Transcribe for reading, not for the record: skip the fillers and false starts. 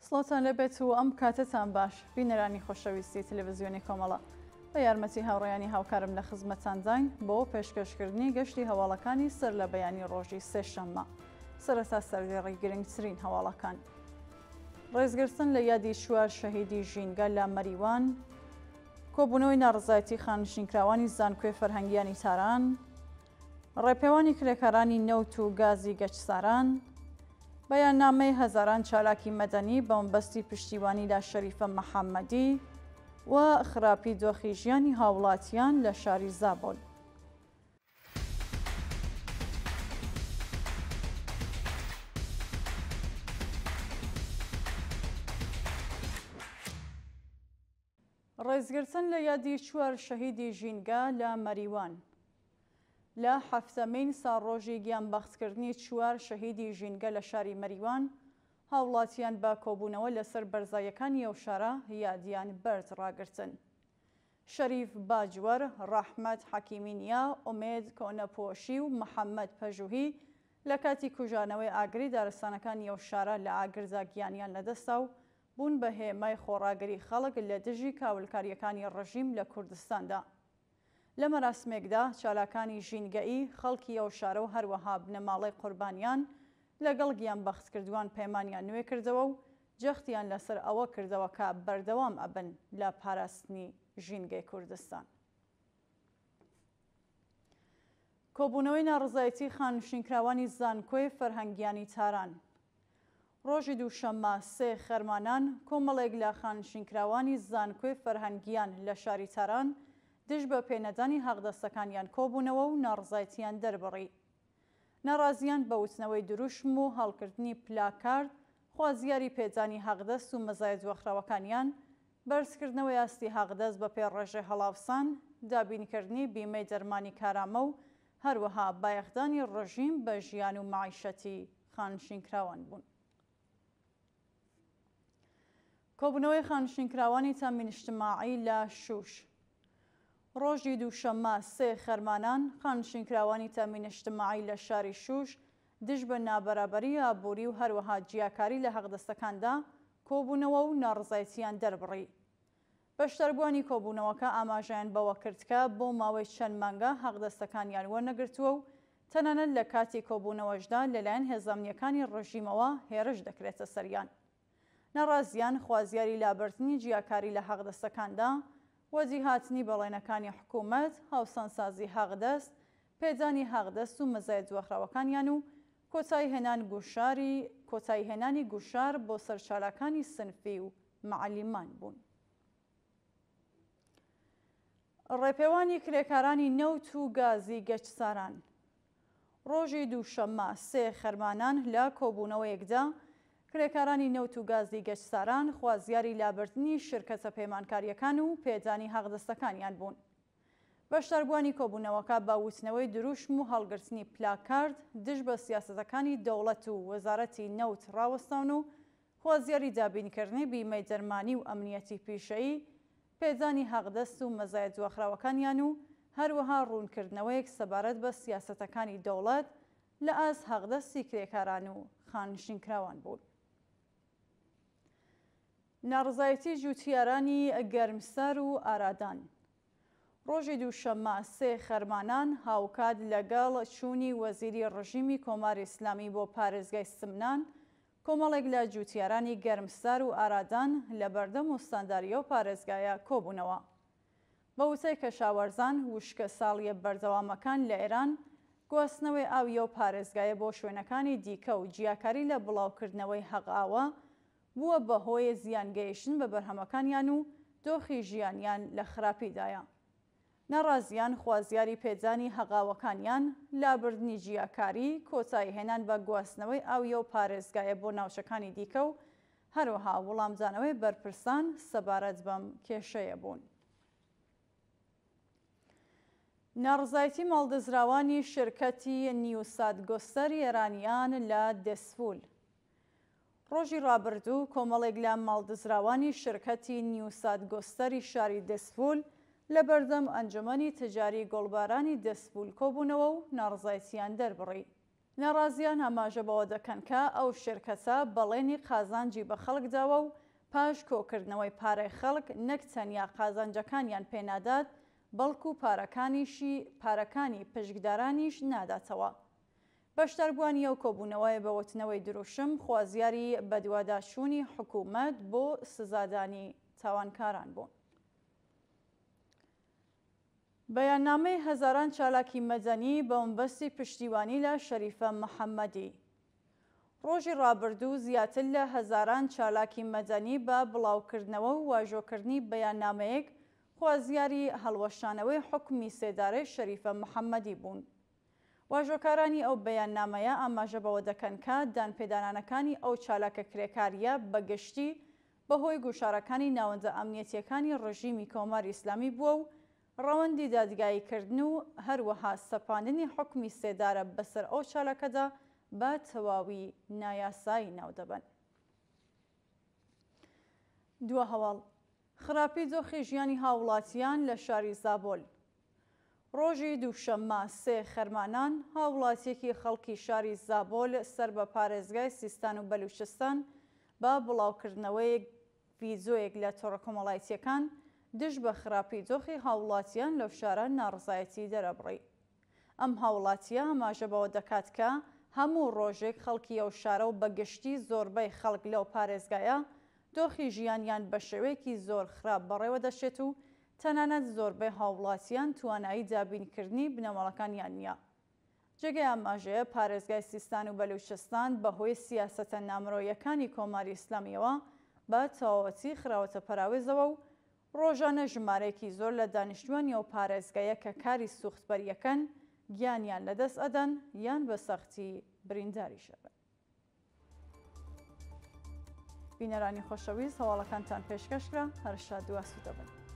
سڵاتان لەبێت و ئەم کاتتان باش بینەرانی خۆشەویستی تەلەڤیزیۆنی کۆمەڵە بە یارمەتی هاوڕێیانی هاوکارم لە خزمەتان داین بۆ پێشکەشکردنی گەشتی هەواڵەکانی سەر لە بەیانی ڕۆژی سێشەممە سەرەتا سەردێڕی گرنگترین هەواڵەکان ڕێزگرتن لە یادی چوار شەهیدی ژینگە لە مەریوان کۆبوونەوەی ناڕزایەتی خانشینکراوانی زانکۆی فەرهەنگیانی تاران ڕێپێوانی کرێکارانی نەوت و گازی گەچساران بەیاننامەی هەزاران چالاکی مەدەنی بەمبەستی پشتیوانی لا شەریفە مەحەممەدی و خراپی دۆخی ژیانی هاوڵاتیان لە شاری زابۆل. ڕێزگرتن لە یادی چوار شەهیدی ژینگە لە مەریوان لە هەفتەمین ساڕۆژی گیانبەختکردنی چوار شەهیدی ژینگە لە شاری مەریوان هاوڵاتیان بە کۆبوونەوە لەسەر بەرزایەکانی ئەو شارە یادیان بەرز ڕاگرتن. شەریف باجوەر، ڕەحمەت حەکیمینیا، ئومێد کۆنەپۆشی و محەممەد پەژوهی لە کاتی کوژانەوەی ئاگری دارستانەکانی ئەو شارە لە ئاگردا گیانیان لەدەستا و بوون بە هێمای خۆڕاگری خەڵک لە دژی کاولکاریەکانی ڕژیم لە کوردستاندا. لە مەراسمێکدا چالاکانی ژینگەئی خەڵکی ئەو شارە و هەروەها بنەماڵەی قوربانیان لەگەڵ گیانبەختکردووان پەیمانیان نوێ کردەوە و جەختیان لەسەر ئەوە کردەوە کە بەردەوام ئەبن لە پاراستنی ژینگەی کوردستان. کۆبوونەوەی ناڕزایەتی خانشینکراوانی زانکۆی فەرهەنگیانی تاران ڕۆژی دووشەممە سێ خەرمانان کۆمەڵێک لە خانشینکراوانی زانکۆی فەرهەنگیان لە شاری تاران دژ بە پێنەدانی حەقدەستەکانیان کۆبوونەوە و ناڕزایەتیان دەربڕی. ناڕازیان بە وتنەوەی دروشم و هەڵکردنی پلاکارد، خوازیاری پێدانی حەقدەست و مەزایەت وەخراوەکانیان، بەرزکردنەوەی ئاستی حەقدەست بە پێڕێژەی هەڵاوسان، دابینکردنی بیمەی دەرمانی کارامە و هەروەها بایەخدانی ڕژیم بە ژیان و معیشەتی خانشینکراوان بوون. کۆبوونەوەی خانشینکراوانی تامین اجتماعی لە شوش ڕۆژی دووشەممە سێ خەرمانان خانشینکراوانی تامین اجتماعی لە شاری شوش دژ بە نابەرابەری ئابووری و هەروەها جیاکاری لە حەقدەستەکاندا کۆبوونەوە و ناڕزایەتیان دەربڕی. بەشداربووانی کۆبوونەوەکە ئاماژەیان بەوە کرد کە بۆ ماوەی چەند مانگە حەقدەستەکانیان وەرنەگرتووە و تەنانەت لە کاتی کۆبوونەوەشدا لەلایەن هێزانیەکانی ڕژیمەوە هێرش دەکرێتە سەریان. ناڕازیان خوازیاری لابرتنی جیاکاری لە حەقدەستەکاندا، وەجی هاتنی بەڵێنەکانی حکوومەت، هاوسەنگسازی حەقدەست، پێدانی حەقدەست و مەزایەت وەخراوەکانیان و کۆتایهێنانی گوشار بۆ سەرچالەکانی سنفی و معەلیمان بوون. ڕێپێوانی کرێکارانی نەوت و گازی گەچساران ڕۆژی دووشەممە سێ خەرمانان لە کۆبوونەوەیەکدا کرێکارانی نەوت و گازی گەچساران خوازیاری لابرتنی شرکەتە پەیمانکاریەکان و پێدانی حەقدەستەکانیان بوون. بەشداربووانی کۆبوونەوەکە با وتنەوەی دروشم و هەڵگرتنی پلاکارد دژ بە سیاسەتەکانی دەوڵەت و وەزارەتی نەوت ڕاوەستان و خوازیاری دابینکردنی بیمەی دەرمانی و ئەمنیەتی پیشەیی، پێدانی حەقدەست و مەزایەت وەخراوەکانیان و هەروەها ڕوونکردنەوەیەک سەبارەت بە سیاسەتەکانی دەوڵەت لە ئاست حەقدەستی کرێکاران و خانشینکراوان بوون. ناڕزایەتی جوتیارانی گەرمسەر و ئارادان ڕۆژی دووشەممە سێ خەرمانان هاوکات لەگەڵ چوونی وەزیری ڕژیمی کۆماری ئیسلامی بۆ پارێزگای سمنان کۆمەڵێک لە جوتیارانی گەرمسەر و ئارادان لە بەردەم وستانداریە و پارێزگایە کۆبوونەوە. بە وتەی کەشاوەرزان وشکە ساڵیە بەردەوامەکان لە ئێران گواستنەوەی ئاویە و پارێزگایە بۆ شوێنەکانی دیکە و جیاکاری لە بڵاوکردنەوەی هەقاوە بووە بەهۆی زیانگەیشتن بە بەرهەمەکانیان و دۆخی ژیانیان لە خراپیدایە. ناڕازیان خوازیاری پێدانی هەقاوەکانیان، لابردنی جیاکاری، کۆتایهێنان بە گواستنەوەی ئاویە و پارێزگایە بۆ ناوچەکانی دیکە و هەروەها وەڵامدانەوەی بەرپرسان سەبارەت بەم کێشەیە بوون. ناڕزایەتی ماڵدەزراوانی شرکەتی نیوسادگۆستەر ئێرانیان لە دەسفول ڕۆژی ڕابردوو کۆمەڵێک لە ماڵدەزراوانی شرکەتی نیوسادگۆستەری شاری دەسفول لە بەردەم ئەنجومەنی تجاری گۆڵبارانی دەسفول کۆبوونەوە و ناڕزایەتیان دەربڕی. ناڕازیان ئاماژە بەوە دەکەن کە ئەو شێرکەسە بەڵێنی قازانجی بە خەڵک داوە و پاش کۆکردنەوەی پارەی خەڵک نەک تەنیا قازانجەکانیان پێنادات بەڵکو پارەکانی پشکدارانیش ناداتەوە. بەشداربوونی ئەو کۆبوونەوەی بە وتنەوەی دروشم خوازیاری بەدواداچوونی حکوومەت بۆ سزادانی تاوانکاران بوون. بەیاننامەی هەزاران چالاکی مەدەنی بە مەبەستی پشتیوانی لە شەریفە محەممەدی. ڕۆژی ڕابردوو زیاتر لە هەزاران چالاکی مەدەنی بە بڵاوکردنەوە و واژۆکردنی بەیاننامەیەک خوازیاری هەڵوەشانەوەی حکمی سێدارەی شەریفە محەممەدی بوون. واژۆکارانی ئەو بەیاننامەیە ئاماژە بەوە دەکەن کە دانپێدانانەکانی ئەو چالاکە کرێکاریە بەگشتی بەهۆی گوشارەکانی ناوەندە ئەمنیەتیەکانی ڕژیمی کۆماری ئیسلامی بووە و ڕەوەندی دادگاییکردن و هەروەها سەپاندنی حکمی سێدارە بەسەر ئەو چالاکەدا بە تەواوی نایاسایی ناو دەبن. دووە هەواڵ خراپی دۆخی ژیانی هاوڵاتیان لە شاری زابۆل. ڕۆژی دووشەممە 3 خەرمانان هاوڵاتیەکی خەڵکی شاری زابۆل سەر بە پارێزگای سیستان و بەلوچستان بە بڵاوکردنەوەی ڤیدۆیەک لە تۆڕە کۆمەڵایەتیەکان دژ بە خراپی دۆخی هاوڵاتیان لەو شارە ناڕزایەتی دەرەبڕی. ئەم هاوڵاتیە ئاماژە بەوە دەکات کە هەموو ڕۆژێک خەڵکی ئەو شارە و بەگشتی زۆربەی خەڵک لەو پارێزگایە دۆخی ژیانیان بە شێوەیەکی زۆر خراپ بەڕێوە دەچێت و تەنانەت زۆربەی هاوڵاتیان توانایی دابینکردنی بنەماڵەکانیان نییە. جێگەی ئاماژەیە پارێزگای سیستان و بەلوچستان بەهۆی سیاسەتە نامرۆیەکانی کۆماری ئیسلامیەوە بە تەواوەتی خراوەتە پەراوێزەوە و ڕۆژانە ژمارەیەکی زۆر لە دانیشتوانی ئەو پارێزگایە کە کاری سوختبەریەکەن گیانیان لەدەست ئەدەن یان بە سەختی برینداری شەبن. بینەرانی خۆشەویست هەواڵەکانتان پێشکەشکرا هەر شاد و ئاسوودە بن.